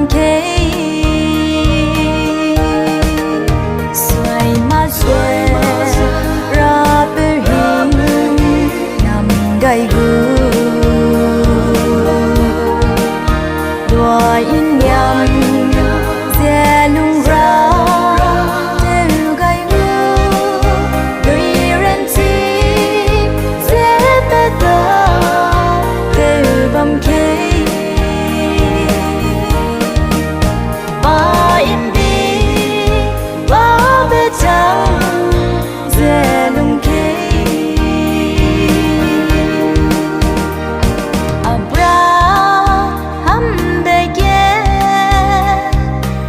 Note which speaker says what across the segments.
Speaker 1: bầm kê xoay mà xoay ra bờ hình nằm gai gu đua in nhầm dè lung ra từ gai gu đôi ren chi dè bê tơ từ bầm kê ba in đi ba bê trắng dè lung kê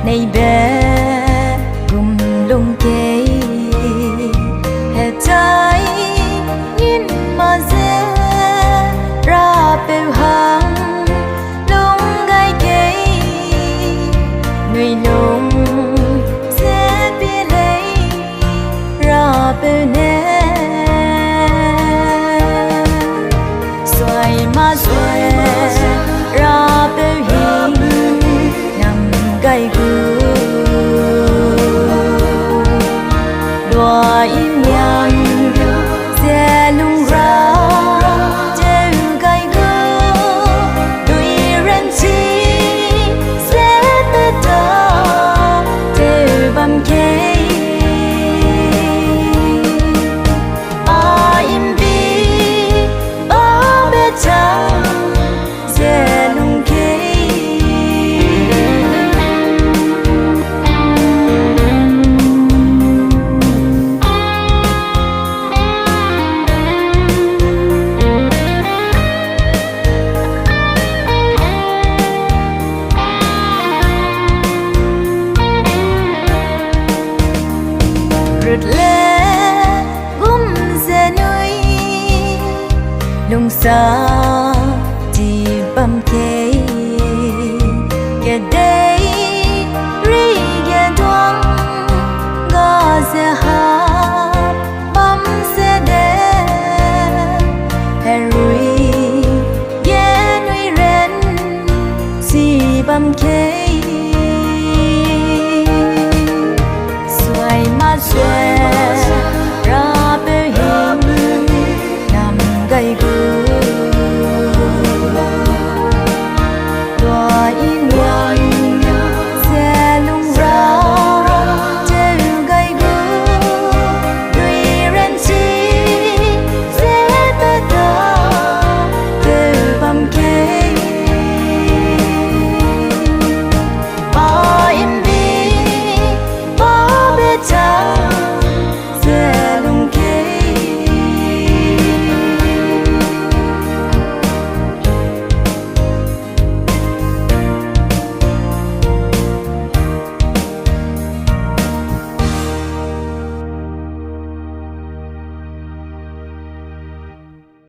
Speaker 1: này bé gum lung kê hè trái nhìn mà dễ ra bèo hàng lung gai kê người lung dễ biết lấy ra bèo nè xoay mà xoay ra bèo hình nằm gai gu đua in nhầm dè lung ra từ gai gu đôi ren chi dè bê tơ từ bầm kê ba im bi ba bê trắng dè lung kê rượt lê gum dè nuôi lung xa đi bầm kê kẻ đây ri kẻ đoan ga dè ha bầm dè đê hè rui kẻ nuôi ren si bầm kê